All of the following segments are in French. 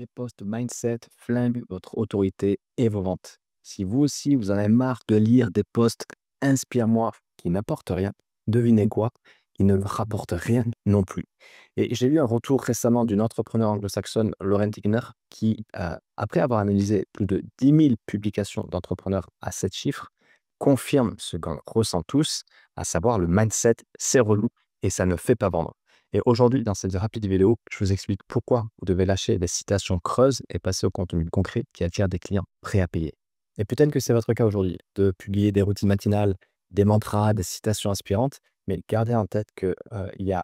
Les posts mindset flinguent votre autorité et vos ventes. Si vous aussi, vous en avez marre de lire des posts inspire-moi qui n'apportent rien, devinez quoi? Ils ne rapportent rien non plus. Et j'ai eu un retour récemment d'une entrepreneure anglo-saxonne, Lauren Tigner, qui, après avoir analysé plus de 10 000 publications d'entrepreneurs à 7 chiffres, confirme ce qu'on ressent tous, à savoir le mindset, c'est relou et ça ne fait pas vendre. Et aujourd'hui, dans cette rapide vidéo, je vous explique pourquoi vous devez lâcher des citations creuses et passer au contenu concret qui attire des clients prêts à payer. Et peut-être que c'est votre cas aujourd'hui, de publier des routines matinales, des mantras, des citations inspirantes, mais gardez en tête qu'il y a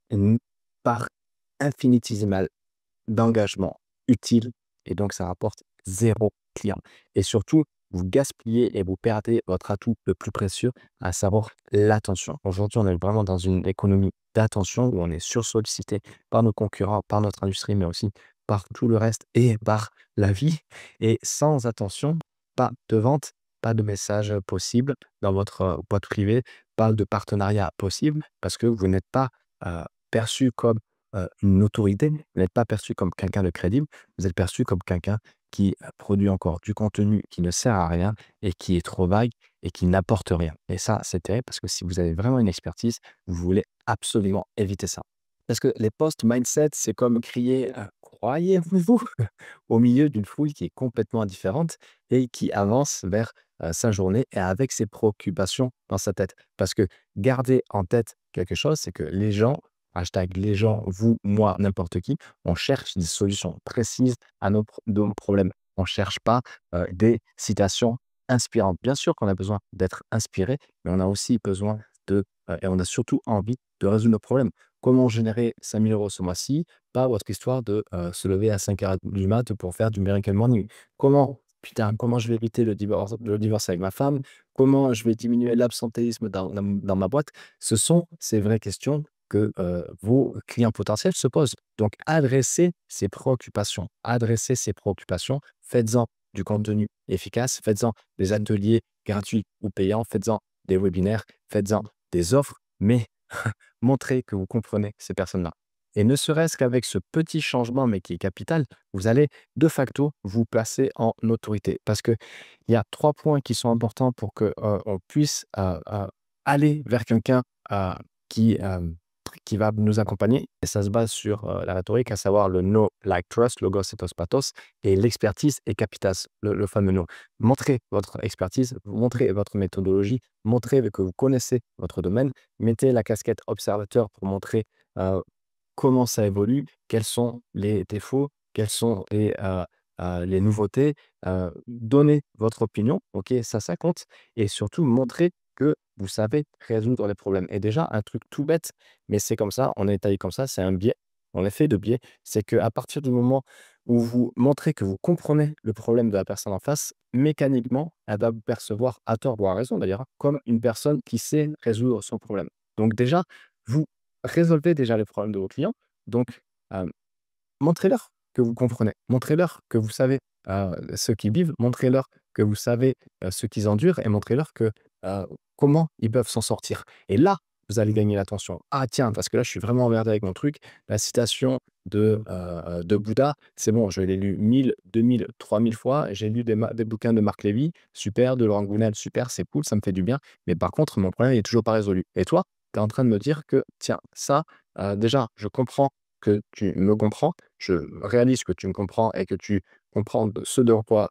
une part infinitésimale d'engagement utile et donc ça rapporte zéro client. Et surtout, vous gaspillez et vous perdez votre atout le plus précieux, à savoir l'attention. Aujourd'hui, on est vraiment dans une économie d'attention où on est sursollicité par nos concurrents, par notre industrie, mais aussi par tout le reste et par la vie. Et sans attention, pas de vente, pas de message possible dans votre boîte privée, pas de partenariat possible parce que vous n'êtes pas perçu comme une autorité, vous n'êtes pas perçu comme quelqu'un de crédible, vous êtes perçu comme quelqu'un qui produit encore du contenu qui ne sert à rien et qui est trop vague et qui n'apporte rien. Et ça, c'est terrible parce que si vous avez vraiment une expertise, vous voulez absolument éviter ça. Parce que les posts mindset, c'est comme crier croyez-vous au milieu d'une foule qui est complètement indifférente et qui avance vers sa journée et avec ses préoccupations dans sa tête. Parce que garder en tête quelque chose, c'est que les gens, hashtag les gens, vous, moi, n'importe qui, on cherche des solutions précises à nos problèmes. On ne cherche pas des citations inspirantes. Bien sûr qu'on a besoin d'être inspiré, mais on a aussi besoin et on a surtout envie de résoudre nos problèmes. Comment générer 5 000 € ce mois-ci? Pas votre histoire de se lever à 5 heures du mat pour faire du miracle morning. Comment, putain, comment je vais éviter le divorce avec ma femme? Comment je vais diminuer l'absentéisme dans ma boîte? Ce sont ces vraies questions que vos clients potentiels se posent. Donc, adressez ces préoccupations, faites-en du contenu efficace, faites-en des ateliers gratuits ou payants, faites-en des webinaires, faites-en des offres, mais montrez que vous comprenez ces personnes-là. Et ne serait-ce qu'avec ce petit changement, mais qui est capital, vous allez de facto vous placer en autorité. Parce qu'il y a 3 points qui sont importants pour que on puisse aller vers quelqu'un qui, qui va nous accompagner. Et ça se base sur la rhétorique, à savoir le no, like, trust, logos, ethos, pathos, et l'expertise et capitas, le fameux no. Montrez votre expertise, montrez votre méthodologie, montrez que vous connaissez votre domaine, mettez la casquette observateur pour montrer comment ça évolue, quels sont les défauts, quelles sont les nouveautés, donnez votre opinion, ok, ça compte, et surtout montrez que vous savez résoudre les problèmes. Et déjà, un truc tout bête, mais c'est comme ça, on est taillé comme ça, c'est un biais. En effet, de biais, c'est qu'à partir du moment où vous montrez que vous comprenez le problème de la personne en face, mécaniquement, elle va vous percevoir, à tort ou à raison d'ailleurs, comme une personne qui sait résoudre son problème. Donc déjà, vous résolvez déjà les problèmes de vos clients. Donc, heu, montrez-leur que vous comprenez. Montrez-leur que vous savez, ce qu'ils vivent. Montrez-leur que vous savez, ce qu'ils endurent et montrez-leur comment ils peuvent s'en sortir. Et là, vous allez gagner l'attention. «Ah tiens, parce que là, je suis vraiment emmerdé avec mon truc. La citation de Bouddha, c'est bon, je l'ai lu 1 000, 2 000, 3 000 fois. J'ai lu des bouquins de Marc Lévy, super, de Laurent Gounel, super, c'est cool, ça me fait du bien. Mais par contre, mon problème il est toujours pas résolu. Et toi, tu es en train de me dire que, tiens, ça, déjà, je comprends que tu me comprends, je réalise que tu me comprends et que tu comprends ce de quoi,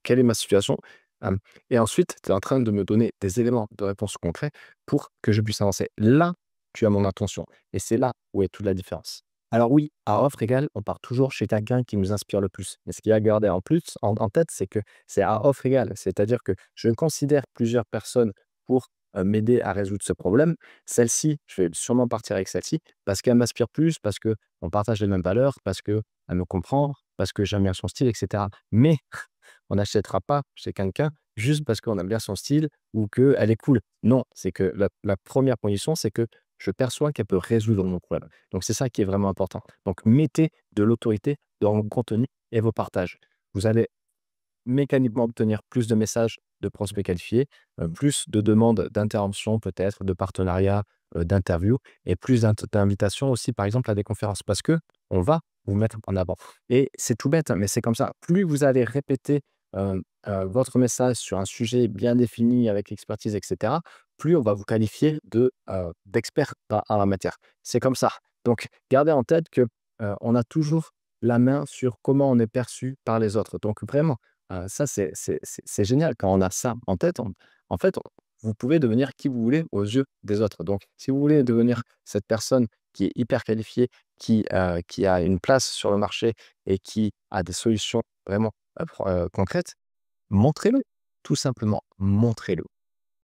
quelle est ma situation. Hem, et ensuite, tu es en train de me donner des éléments de réponse concrets pour que je puisse avancer. Là, tu as mon attention et c'est là où est toute la différence. Alors oui, à offre égale, on part toujours chez quelqu'un qui nous inspire le plus. Mais ce qu'il y a à garder en plus en tête, c'est que c'est à offre égale. C'est-à-dire que je considère plusieurs personnes pour, m'aider à résoudre ce problème. Celle-ci, je vais sûrement partir avec celle-ci parce qu'elle m'inspire plus, parce qu'on partage les mêmes valeurs, parce qu'elle me comprend, parce que j'aime bien son style et cetera. Mais on n'achètera pas chez quelqu'un juste parce qu'on aime bien son style ou qu'elle est cool. Non, c'est que la 1re condition, c'est que je perçois qu'elle peut résoudre mon problème. Donc c'est ça qui est vraiment important. Donc mettez de l'autorité dans vos contenus et vos partages. Vous allez mécaniquement obtenir plus de messages de prospects qualifiés, plus de demandes d'intervention peut-être, de partenariat, d'interviews et plus d'invitations aussi par exemple à des conférences. Parce que on va vous mettre en avant. Et c'est tout bête, hein, mais c'est comme ça. Plus vous allez répéter votre message sur un sujet bien défini avec expertise, etc., plus on va vous qualifier d'expert en la matière. C'est comme ça. Donc, gardez en tête que on a toujours la main sur comment on est perçu par les autres. Donc, vraiment, ça, c'est génial. Quand on a ça en tête, en fait, vous pouvez devenir qui vous voulez aux yeux des autres. Donc, si vous voulez devenir cette personne qui est hyper qualifiée, qui a une place sur le marché et qui a des solutions vraiment concrètes, montrez-le. Tout simplement, montrez-le.